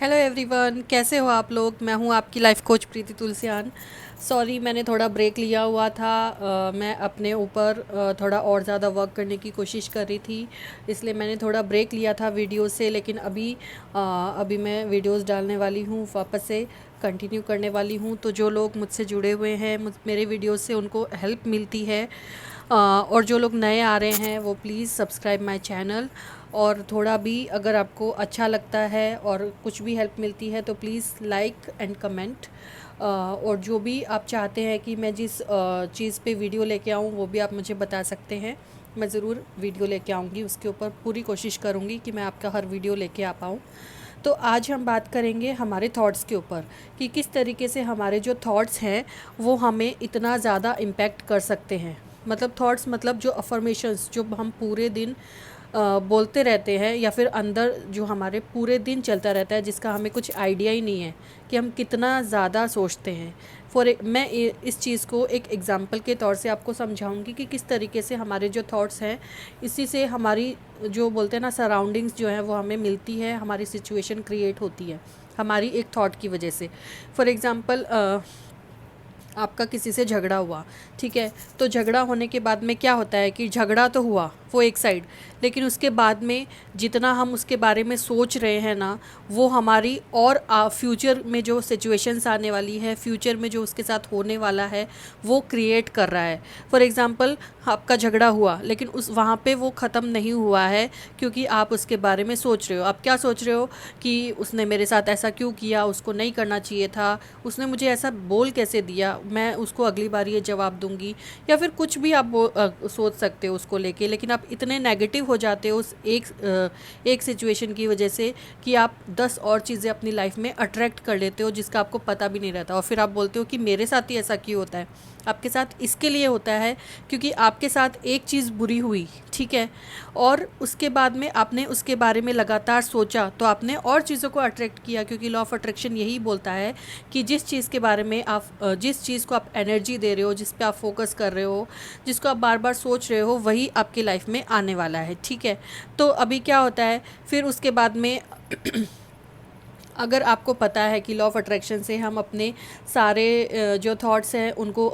Hello everyone, कैसे हो आप लोग। मैं हूं आपकी लाइफ कोच प्रीति तुलसियान। सॉरी, मैंने थोड़ा ब्रेक लिया हुआ था। मैं अपने ऊपर थोड़ा और ज़्यादा वर्क करने की कोशिश कर रही थी, इसलिए मैंने थोड़ा ब्रेक लिया था वीडियो से। लेकिन अभी मैं वीडियोस डालने वाली हूँ, वापस से कंटिन्यू करने वाली हूँ। तो जो लोग मुझसे जुड़े हुए हैं, मेरे वीडियोस से उनको हेल्प मिलती है, और जो लोग नए आ रहे हैं वो प्लीज़ सब्सक्राइब माय चैनल। और थोड़ा भी अगर आपको अच्छा लगता है और कुछ भी हेल्प मिलती है तो प्लीज़ लाइक एंड कमेंट। और जो भी आप चाहते हैं कि मैं जिस चीज़ पे वीडियो लेके आऊँ वो भी आप मुझे बता सकते हैं। मैं ज़रूर वीडियो लेके आऊँगी, उसके ऊपर पूरी कोशिश करूँगी कि मैं आपका हर वीडियो लेके आ पाऊँ। तो आज हम बात करेंगे हमारे थॉट्स के ऊपर, कि किस तरीके से हमारे जो थॉट्स हैं वो हमें इतना ज़्यादा इम्पैक्ट कर सकते हैं। मतलब थॉट्स, मतलब जो अफर्मेशंस जो हम पूरे दिन बोलते रहते हैं, या फिर अंदर जो हमारे पूरे दिन चलता रहता है, जिसका हमें कुछ आइडिया ही नहीं है कि हम कितना ज़्यादा सोचते हैं। मैं इस चीज़ को एक एग्ज़ाम्पल के तौर से आपको समझाऊंगी कि किस तरीके से हमारे जो थॉट्स हैं, इसी से हमारी जो बोलते हैं ना सराउंडिंग्स जो है वो हमें मिलती है, हमारी सिचुएशन क्रिएट होती है हमारी एक थॉट की वजह से। फॉर एग्ज़ाम्पल, आपका किसी से झगड़ा हुआ, ठीक है। तो झगड़ा होने के बाद में क्या होता है कि झगड़ा तो हुआ वो एक साइड, लेकिन उसके बाद में जितना हम उसके बारे में सोच रहे हैं ना, वो हमारी और फ्यूचर में जो सिचुएशंस आने वाली है, फ्यूचर में जो उसके साथ होने वाला है, वो क्रिएट कर रहा है। फॉर एग्ज़ाम्पल, आपका झगड़ा हुआ लेकिन उस वहाँ पे वो ख़त्म नहीं हुआ है, क्योंकि आप उसके बारे में सोच रहे हो। आप क्या सोच रहे हो कि उसने मेरे साथ ऐसा क्यों किया, उसको नहीं करना चाहिए था, उसने मुझे ऐसा बोल कैसे दिया, मैं उसको अगली बार ये जवाब दूंगी, या फिर कुछ भी आप सोच सकते हो उसको लेके। लेकिन आप इतने नेगेटिव हो जाते हो उस एक सिचुएशन की वजह से कि आप 10 और चीज़ें अपनी लाइफ में अट्रैक्ट कर लेते हो जिसका आपको पता भी नहीं रहता। और फिर आप बोलते हो कि मेरे साथ ही ऐसा क्यों होता है। आपके साथ इसके लिए होता है क्योंकि आपके साथ एक चीज़ बुरी हुई, ठीक है, और उसके बाद में आपने उसके बारे में लगातार सोचा, तो आपने और चीज़ों को अट्रैक्ट किया। क्योंकि लॉ ऑफ अट्रैक्शन यही बोलता है कि जिस चीज़ के बारे में आप जिस चीज़ को आप एनर्जी दे रहे हो, जिस पे आप फोकस कर रहे हो, जिसको आप बार बार सोच रहे हो, वही आपकी लाइफ में आने वाला है, ठीक है। तो अभी क्या होता है फिर उसके बाद में अगर आपको पता है कि लॉ ऑफ अट्रैक्शन से हम अपने सारे जो थॉट्स हैं उनको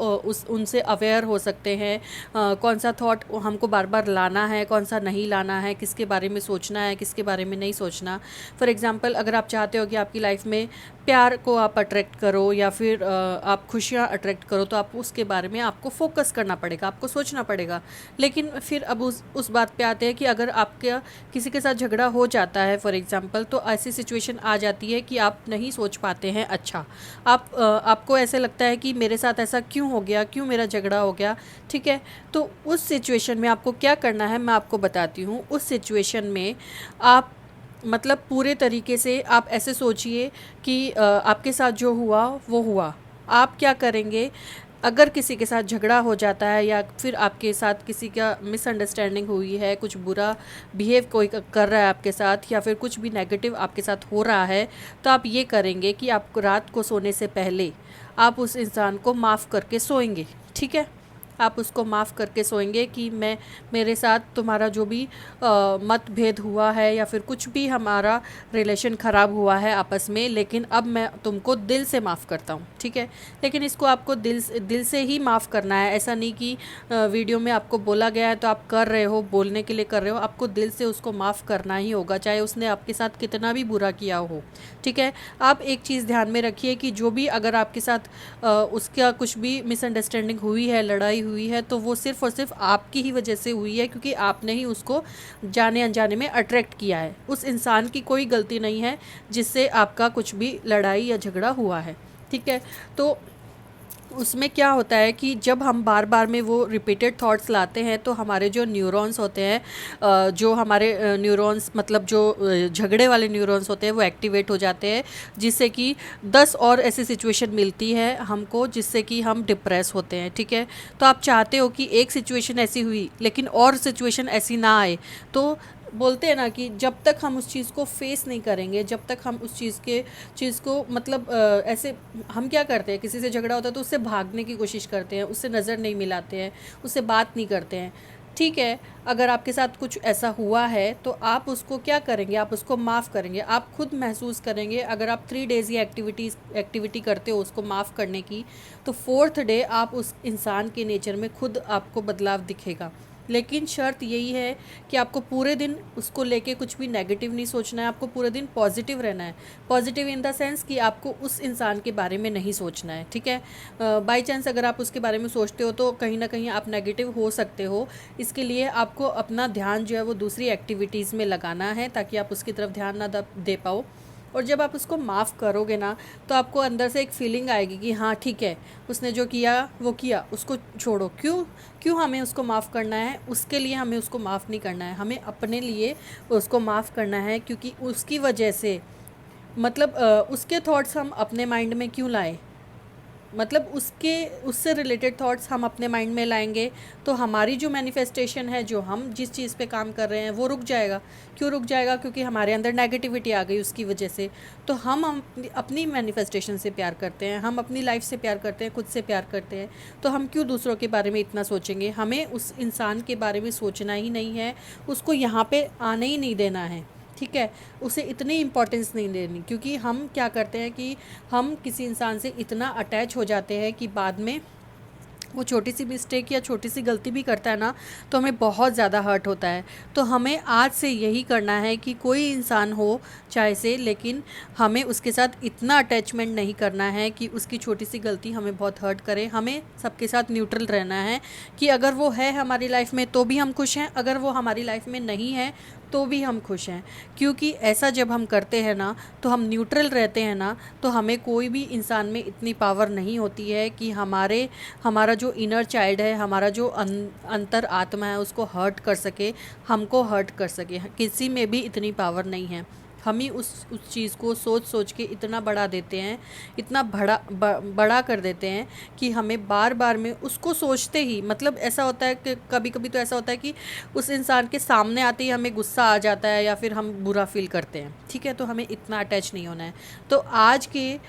उनसे अवेयर हो सकते हैं। कौन सा थॉट हमको बार बार लाना है, कौन सा नहीं लाना है, किसके बारे में सोचना है, किसके बारे में नहीं सोचना। फॉर एग्ज़ाम्पल, अगर आप चाहते हो कि आपकी लाइफ में प्यार को आप अट्रैक्ट करो, या फिर आप खुशियाँ अट्रैक्ट करो, तो आप उसके बारे में आपको फोकस करना पड़ेगा, आपको सोचना पड़ेगा। लेकिन फिर अब उस बात पे आते हैं कि अगर आपका किसी के साथ झगड़ा हो जाता है फॉर एग्ज़ाम्पल, तो ऐसी सिचुएशन आ जाती है कि आप नहीं सोच पाते हैं। अच्छा, आपको ऐसे लगता है कि मेरे साथ ऐसा क्यों हो गया, क्यों मेरा झगड़ा हो गया, ठीक है। तो उस सिचुएशन में आपको क्या करना है मैं आपको बताती हूँ। उस सिचुएशन में आप, मतलब पूरे तरीके से आप ऐसे सोचिए कि आपके साथ जो हुआ वो हुआ। आप क्या करेंगे अगर किसी के साथ झगड़ा हो जाता है, या फिर आपके साथ किसी का मिसअंडरस्टैंडिंग हुई है, कुछ बुरा बिहेव कोई कर रहा है आपके साथ, या फिर कुछ भी नेगेटिव आपके साथ हो रहा है, तो आप ये करेंगे कि आप रात को सोने से पहले आप उस इंसान को माफ़ करके सोएंगे, ठीक है। आप उसको माफ़ करके सोएंगे कि मेरे साथ तुम्हारा जो भी मतभेद हुआ है, या फिर कुछ भी हमारा रिलेशन ख़राब हुआ है आपस में, लेकिन अब मैं तुमको दिल से माफ़ करता हूँ, ठीक है। लेकिन इसको आपको दिल से ही माफ़ करना है। ऐसा नहीं कि वीडियो में आपको बोला गया है तो आप कर रहे हो, बोलने के लिए कर रहे हो। आपको दिल से उसको माफ़ करना ही होगा, चाहे उसने आपके साथ कितना भी बुरा किया हो, ठीक है। आप एक चीज़ ध्यान में रखिए कि जो भी अगर आपके साथ उसका कुछ भी मिसअंडरस्टैंडिंग हुई है, लड़ाई हुई है, तो वो सिर्फ़ और सिर्फ आपकी ही वजह से हुई है, क्योंकि आपने ही उसको जाने अनजाने में अट्रैक्ट किया है। उस इंसान की कोई गलती नहीं है जिससे आपका कुछ भी लड़ाई या झगड़ा हुआ है, ठीक है। तो उसमें क्या होता है कि जब हम बार बार में वो रिपीटेड थॉट्स लाते हैं, तो हमारे जो न्यूरॉन्स होते हैं, जो हमारे न्यूरॉन्स, मतलब जो झगड़े वाले न्यूरॉन्स होते हैं, वो एक्टिवेट हो जाते हैं, जिससे कि 10 और ऐसी सिचुएशन मिलती है हमको जिससे कि हम डिप्रेस होते हैं, ठीक है। तो आप चाहते हो कि एक सिचुएशन ऐसी हुई लेकिन और सिचुएशन ऐसी ना आए। तो बोलते हैं ना कि जब तक हम उस चीज़ को फेस नहीं करेंगे, जब तक हम उस चीज़ को मतलब ऐसे हम क्या करते हैं, किसी से झगड़ा होता है तो उससे भागने की कोशिश करते हैं, उससे नज़र नहीं मिलाते हैं, उससे बात नहीं करते हैं। ठीक है, अगर आपके साथ कुछ ऐसा हुआ है तो आप उसको क्या करेंगे, आप उसको माफ़ करेंगे, आप खुद महसूस करेंगे। अगर आप 3 डेज़ ये एक्टिविटी करते हो उसको माफ़ करने की, तो 4th डे आप उस इंसान के नेचर में खुद आपको बदलाव दिखेगा। लेकिन शर्त यही है कि आपको पूरे दिन उसको लेके कुछ भी नेगेटिव नहीं सोचना है, आपको पूरे दिन पॉजिटिव रहना है। पॉजिटिव इन द सेंस कि आपको उस इंसान के बारे में नहीं सोचना है, ठीक है। बाई चांस अगर आप उसके बारे में सोचते हो तो कहीं ना कहीं आप नेगेटिव हो सकते हो। इसके लिए आपको अपना ध्यान जो है वो दूसरी एक्टिविटीज़ में लगाना है, ताकि आप उसकी तरफ ध्यान ना दे पाओ। और जब आप उसको माफ़ करोगे ना, तो आपको अंदर से एक फ़ीलिंग आएगी कि हाँ ठीक है, उसने जो किया वो किया, उसको छोड़ो। क्यों क्यों हमें उसको माफ़ करना है? उसके लिए हमें उसको माफ़ नहीं करना है, हमें अपने लिए उसको माफ़ करना है। क्योंकि उसकी वजह से मतलब उसके थॉट्स हम अपने माइंड में क्यों लाएं? मतलब उससे रिलेटेड थॉट्स हम अपने माइंड में लाएंगे तो हमारी जो मैनिफेस्टेशन है, जो हम जिस चीज़ पे काम कर रहे हैं, वो रुक जाएगा। क्यों रुक जाएगा? क्योंकि हमारे अंदर नेगेटिविटी आ गई उसकी वजह से। तो हम अपनी मैनिफेस्टेशन से प्यार करते हैं, हम अपनी लाइफ से प्यार करते हैं, खुद से प्यार करते हैं। तो हम क्यों दूसरों के बारे में इतना सोचेंगे? हमें उस इंसान के बारे में सोचना ही नहीं है, उसको यहाँ पे आने ही नहीं देना है, ठीक है। उसे इतनी इम्पोर्टेंस नहीं देनी। क्योंकि हम क्या करते हैं कि हम किसी इंसान से इतना अटैच हो जाते हैं कि बाद में वो छोटी सी मिस्टेक या छोटी सी गलती भी करता है ना, तो हमें बहुत ज़्यादा हर्ट होता है। तो हमें आज से यही करना है कि कोई इंसान हो चाहे से, लेकिन हमें उसके साथ इतना अटैचमेंट नहीं करना है कि उसकी छोटी सी गलती हमें बहुत हर्ट करे। हमें सबके साथ न्यूट्रल रहना है कि अगर वो है हमारी लाइफ में तो भी हम खुश हैं, अगर वो हमारी लाइफ में नहीं है तो भी हम खुश हैं। क्योंकि ऐसा जब हम करते हैं ना, तो हम न्यूट्रल रहते हैं ना, तो हमें कोई भी इंसान में इतनी पावर नहीं होती है कि हमारा जो इनर चाइल्ड है, हमारा जो अंतर आत्मा है, उसको हर्ट कर सके, हमको हर्ट कर सके। किसी में भी इतनी पावर नहीं है। हम ही उस चीज़ को सोच सोच के इतना बढ़ा देते हैं, इतना बड़ा कर देते हैं कि हमें बार बार में उसको सोचते ही मतलब ऐसा होता है कि कभी कभी तो ऐसा होता है कि उस इंसान के सामने आते ही हमें गुस्सा आ जाता है या फिर हम बुरा फील करते हैं, ठीक है। तो हमें इतना अटैच नहीं होना है। तो आज के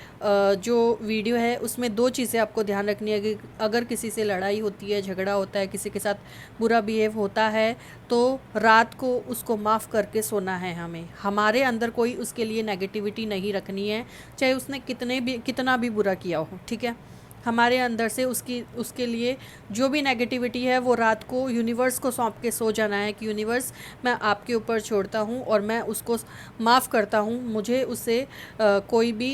जो वीडियो है उसमें 2 चीज़ें आपको ध्यान रखनी है कि अगर किसी से लड़ाई होती है, झगड़ा होता है, किसी के साथ बुरा बिहेव होता है, तो रात को उसको माफ़ करके सोना है हमें। हमारे अंदर कोई उसके लिए नेगेटिविटी नहीं रखनी है, चाहे उसने कितना भी बुरा किया हो, ठीक है। हमारे अंदर से उसके लिए जो भी नेगेटिविटी है वो रात को यूनिवर्स को सौंप के सो जाना है कि यूनिवर्स, मैं आपके ऊपर छोड़ता हूँ और मैं उसको माफ़ करता हूँ। मुझे उससे कोई भी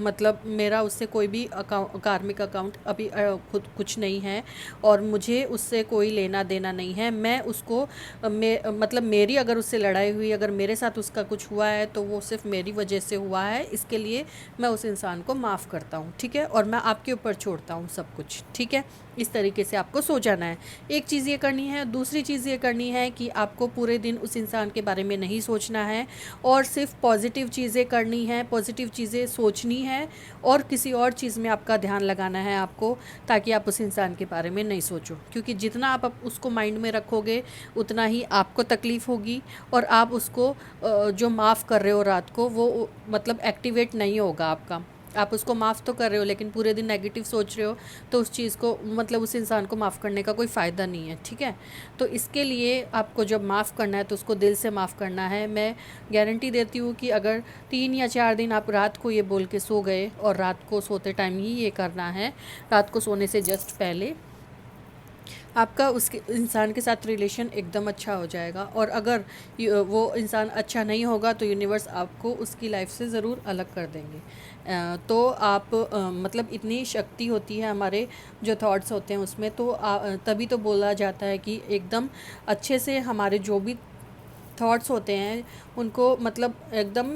मतलब मेरा उससे कोई भी कार्मिक अकाउंट अभी खुद कुछ नहीं है और मुझे उससे कोई लेना देना नहीं है। मैं उसको मतलब मेरी अगर उससे लड़ाई हुई, अगर मेरे साथ उसका कुछ हुआ है तो वो सिर्फ मेरी वजह से हुआ है। इसके लिए मैं उस इंसान को माफ़ करता हूँ, ठीक है, और मैं आपके ऊपर छोड़ता हूँ सब कुछ, ठीक है। इस तरीके से आपको सो जाना है। एक चीज़ ये करनी है। दूसरी चीज़ ये करनी है कि आपको पूरे दिन उस इंसान के बारे में नहीं सोचना है और सिर्फ पॉजिटिव चीज़ें करनी है, पॉजिटिव चीज़ें सोचनी है और किसी और चीज़ में आपका ध्यान लगाना है आपको, ताकि आप उस इंसान के बारे में नहीं सोचो। क्योंकि जितना आप उसको माइंड में रखोगे उतना ही आपको तकलीफ़ होगी और आप उसको जो माफ़ कर रहे हो रात को, वो मतलब एक्टिवेट नहीं होगा आपका। आप उसको माफ़ तो कर रहे हो लेकिन पूरे दिन नेगेटिव सोच रहे हो, तो उस चीज़ को मतलब उस इंसान को माफ़ करने का कोई फ़ायदा नहीं है, ठीक है। तो इसके लिए आपको जब माफ़ करना है तो उसको दिल से माफ़ करना है। मैं गारंटी देती हूँ कि अगर 3 या 4 दिन आप रात को ये बोल के सो गए, और रात को सोते टाइम ही ये करना है, रात को सोने से जस्ट पहले, आपका उसके इंसान के साथ रिलेशन एकदम अच्छा हो जाएगा। और अगर वो इंसान अच्छा नहीं होगा तो यूनिवर्स आपको उसकी लाइफ से ज़रूर अलग कर देंगे। तो आप मतलब इतनी शक्ति होती है हमारे जो थॉट्स होते हैं उसमें। तो तभी तो बोला जाता है कि एकदम अच्छे से हमारे जो भी थॉट्स होते हैं उनको मतलब एकदम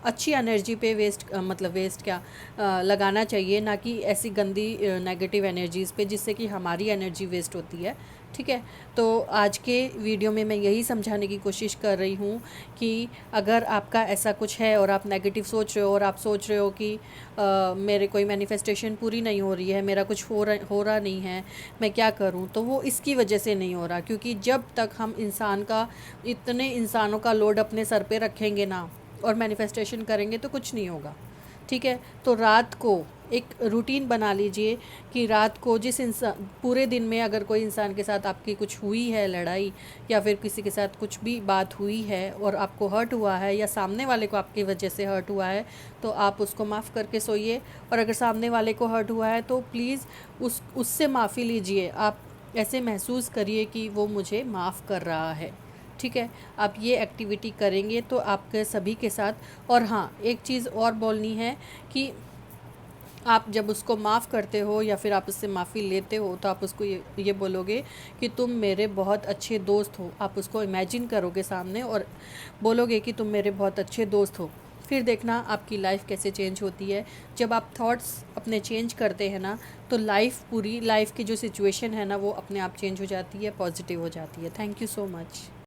अच्छी एनर्जी पे मतलब वेस्ट क्या लगाना चाहिए, ना कि ऐसी गंदी नेगेटिव एनर्जीज़ पे जिससे कि हमारी एनर्जी वेस्ट होती है, ठीक है। तो आज के वीडियो में मैं यही समझाने की कोशिश कर रही हूँ कि अगर आपका ऐसा कुछ है और आप नेगेटिव सोच रहे हो और आप सोच रहे हो कि मेरे कोई मैनिफेस्टेशन पूरी नहीं हो रही है, मेरा कुछ हो रहा नहीं है, मैं क्या करूँ, तो वो इसकी वजह से नहीं हो रहा। क्योंकि जब तक हम इतने इंसानों का लोड अपने सर पे रखेंगे ना और मैनिफेस्टेशन करेंगे तो कुछ नहीं होगा, ठीक है। तो रात को एक रूटीन बना लीजिए कि रात को जिस इंसान पूरे दिन में अगर कोई इंसान के साथ आपकी कुछ हुई है लड़ाई, या फिर किसी के साथ कुछ भी बात हुई है और आपको हर्ट हुआ है, या सामने वाले को आपकी वजह से हर्ट हुआ है, तो आप उसको माफ़ करके सोइए। और अगर सामने वाले को हर्ट हुआ है तो प्लीज़ उससे माफ़ी लीजिए। आप ऐसे महसूस करिए कि वो मुझे माफ़ कर रहा है। ठीक है, आप ये एक्टिविटी करेंगे तो आपके सभी के साथ। और हाँ, एक चीज़ और बोलनी है कि आप जब उसको माफ़ करते हो या फिर आप उससे माफ़ी लेते हो, तो आप उसको ये बोलोगे कि तुम मेरे बहुत अच्छे दोस्त हो। आप उसको इमेजिन करोगे सामने और बोलोगे कि तुम मेरे बहुत अच्छे दोस्त हो। फिर देखना आपकी लाइफ कैसे चेंज होती है। जब आप थॉट्स अपने चेंज करते हैं ना, तो पूरी लाइफ की जो सिचुएशन है ना, वो अपने आप चेंज हो जाती है, पॉजिटिव हो जाती है। Thank you so much.